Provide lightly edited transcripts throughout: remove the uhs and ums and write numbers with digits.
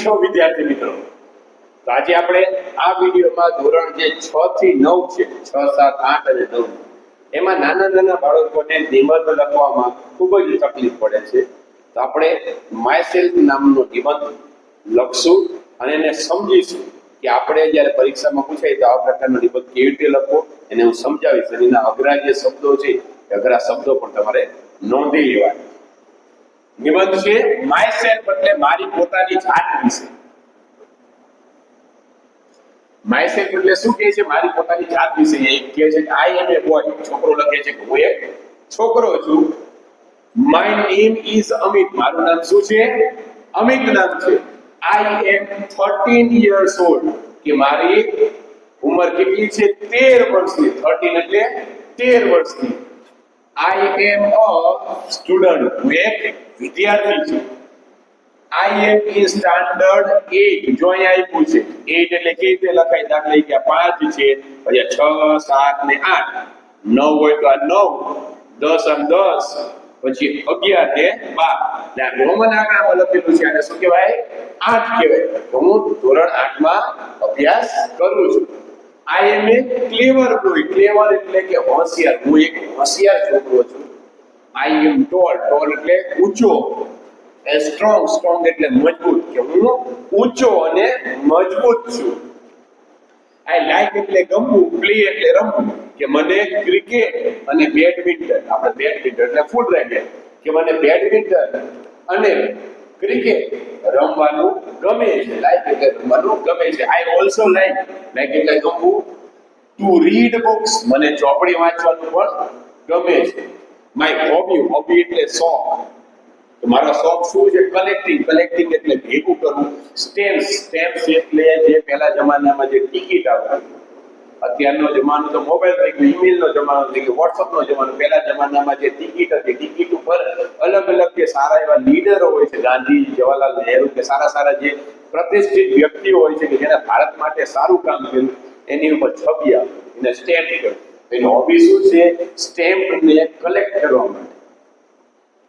છો વિદ્યાર્થી મિત્રો? તો આજે આપણે આ વિડીયોમાં ધોરણ જે 6 થી 9 છે, 6, 7, 8 અને 9 એમાં નાના નાના બાળકોને નિબંધ લખવામાં ખૂબ જ તકલીફ પડે છે. તો આપણે માયસેલ્ફ નામનો નિબંધ લખશું અને એને સમજીશું કે આપણે જ્યારે પરીક્ષામાં પૂછાય તો આ પ્રકારનો નિબંધ કેવી રીતે લખવો એને હું સમજાવીશ. અને એના અઘરા જે શબ્દો છે એ અઘરા શબ્દો પણ તમારે નોંધી લેવા. નિબંધ છે માયસેલ્ફ એટલે મારી પોતાની જાત વિશે. માયસેલ્ફ એટલે શું કહે છે? મારી પોતાની જાત વિશે. એ કહે છે કે આઈ એમ એ બોય. છોકરો લખે છે કે હું એક છોકરો છું. My name is Amit. મારું નામ શું છે? અમિત નામ છે. આઈ એમ 13 years old. કે મારી ઉંમર કેટલી છે? 13 વર્ષની. 13 એટલે 13 વર્ષની. આઈ એમ અ સ્ટુડન્ટ. હું એક વિદ્યાર્થી છું. આઈ એમ ઇન સ્ટાન્ડર્ડ 8. જો અહીંયા આપ્યું છે 8 એટલે કેવી રીતે લખાય? દાખલા કે 5 છે, પછી 6, 7 ને 8. 9 હોય તો આ 9, 10 અને 10, પછી 11 ને 12. એટલે રોમન આંકડામાં લખેલું છે. આને શું કહેવાય? 8 કહેવાય. તો હું ધોરણ 8 માં અભ્યાસ કરું છું. આઈ એમ એ ક્લેવર બોય. ક્લેવર એટલે કે હોશિયાર. હું એક હોશિયાર છોકરો છું. આઈ એમ ટોલ. ટોલ એટલે ઊંચો. એ સ્ટ્રોંગ. સ્ટ્રોંગ એટલે મજબૂત. કે હું ઊંચો અને મજબૂત છું. આઈ લાઈક એટલે ગમવું. પ્લે એટલે રમવું. કે મને ક્રિકેટ અને બેડમિન્ટન, આપણે બેડમિન્ટન એટલે ફૂટ રેકેટ, કે મને બેડમિન્ટન અને ક્રિકેટ રમવાનું ગમે છે. લાઈક એટલે રમવાનું ગમે છે. આઈ ઓલસો લાઈક. લાઈક એટલે ગમવું. Two read books. મને ચોપડી વાંચવાનું પણ ગમે છે. My hobby. હોબી એટલે શોખ. તો મારો શોખ શું છે? કલેક્ટિંગ. કલેક્ટિંગ એટલે ભેગું કરવું. સ્ટેમ્પ્સ. સ્ટેમ્પ્સ એટલે જે પહેલા જમાનામાં જે ટિકિટ આવતી. અત્યારનો જમાનો તો મોબાઈલ થઈ ગયો, ઈમેલનો જમાનો થઈ ગયો, વોટ્સઅપનો જમાનો. પહેલા જમાનામાં જે ટિકિટ હતી, ટિકિટ ઉપર અલગ અલગ જે સારા એવા લીડરો હોય છે, ગાંધી, જવાહરલાલ નહેરુ, કે સારા સારા જે પ્રતિષ્ઠિત વ્યક્તિઓ હોય છે કે જેને ભારત માટે સારું કામ કર્યું, એની ઉપર છબી એને સ્ટેમ્પ કર્યું. એની હોબી શું છે? સ્ટેમ્પને કલેક્ટ કરવા માટે.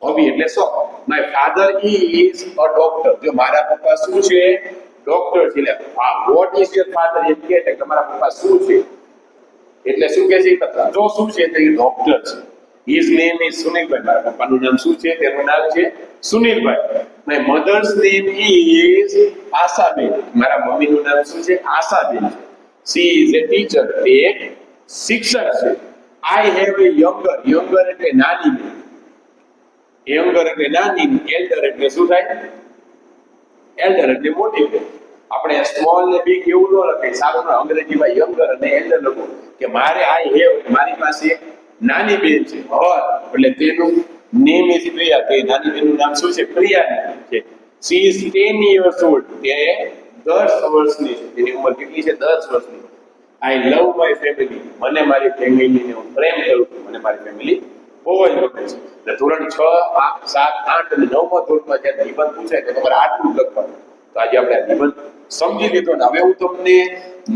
હોબી એટલે શોખ. My father is a doctor. જો મારા પપ્પા શું છે? ડોક્ટર છે. એટલે વોટ ઇઝ યોર ફાધર? એમ કે તમારા પપ્પા શું છે? એટલે શું કે છે? તો શું છે? તો એ ડોક્ટર છે. His name is Sunilbhai. મારા પપ્પાનું નામ શું છે? તેનું નામ છે Sunilbhai. My mother's name is Ashaben. મારા મમ્મીનું નામ શું છે? આશાબેન છે. She is a teacher. તે એક શિક્ષક છે. I have a younger. Younger એટલે નાની બેન. યંગર એટલે નાની. એલ્ડર એટલે શું થાય? એલ્ડર એટલે મોટી બેન. આપણે સ્મોલ ને બિગ એવું ન લખાય. સારું અંગ્રેજીમાં યંગર અને એલ્ડર લખો. કે મારે આઈ હેવ, મારી પાસે એક નાની બેન છે. હર એટલે તેનું નેમ ઇઝ પ્રિયા. તે નાની બેનનું નામ શું છે? પ્રિયા છે. She is 10 years old. તે 10 વર્ષની છે. તેની ઉંમર કેટલી છે? 10 વર્ષની. આઈ લવ માય ફેમિલી. મને મારી ફેમિલીને હું પ્રેમ કરું છું. મને મારી ફેમિલી બહુ જ ગમે છે. એટલે ધોરણ 6, 7, 8 અને 9મા ધોરણમાં જ્યારે નિબંધ પૂછાય તો તમારે આટલું લખવાનું. તો આજે આપણે આ નિબંધ સમજી લીધો ને હવે હું તમને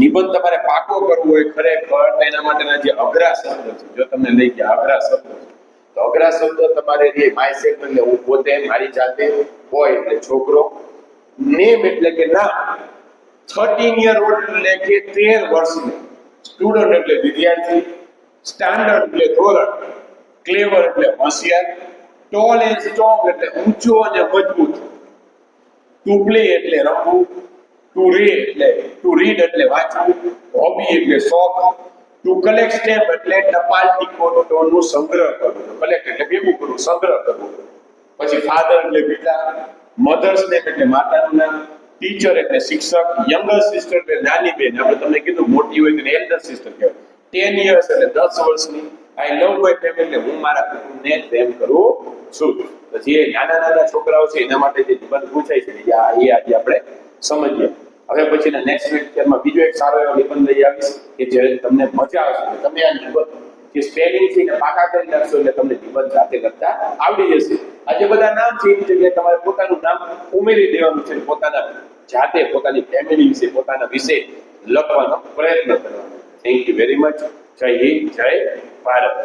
નિબંધ તમારે પાકો કરવો હોય ખરેખર એના માટેના જે અઘરા શબ્દ છે, જો તમને લઈ ગયા અઘરા શબ્દ તો અઘરા શબ્દ તમારે જે માયસેલ્ફ એટલે હું પોતે, મારી જાતે, બોય એટલે છોકરો, નેમ એટલે કે નામ, 13 year old એટલે કે 13 વર્ષનો, સ્ટુડન્ટ એટલે વિદ્યાર્થી, સ્ટાન્ડર્ડ એટલે ધોરણ, ક્લેવર એટલે હોશિયાર, ટોલ એન્ડ સ્ટ્રોંગ એટલે ઊંચો અને મજબૂત, ટુ પ્લે એટલે રમવું, ટુ રીડ એટલે વાંચવું, હોબી એટલે શોખ, ટુ કલેક્ટ સ્ટેમ્પ એટલે ટપાલ ટિકિટોનું સંગ્રહ કરવું. કલેક્ટ એટલે ભેગું કરવું, સંગ્રહ કરવું. પછી ફાધર એટલે પિતા, મધર્સ નેમ એટલે માતાનું નામ, ટીચર એટલે શિક્ષક, યંગર સિસ્ટર એટલે નાની બેન. આપણે તમને કીધું મોટી હોય તો એલ્ડર સિસ્ટર કહેવાય. 10 years એટલે 10 વર્ષની. આઈ લવ માય ફેમિલી એટલે હું મારા કુટુંબને પ્રેમ કરું છું. તો જે નાના નાના છોકરાઓ છે એના માટે જે નિબંધ પૂછાય છે એ આજે આપણે સમજીએ. હવે પછીના નેક્સ્ટ લેક્ચરમાં બીજો એક સારો એવો નિબંધ લઈ આવીશ કે જે તમને મજા આવશે. તમે આ નિબંધ જે સ્પેલિંગ છે એને પાકા કરી નાખશો એટલે તમને નિબંધ જાતે કરતા આવડી જશે. આ જે બધા નામ છે એની જગ્યાએ તમારે પોતાનું નામ ઉમેરી દેવાનું છે. પોતાના જાતે પોતાની ફેમિલી વિશે, પોતાના વિશે લખવાનો પ્રયત્ન કરવાનો. Thank you very much. જય હિન્દ, જય ભારત.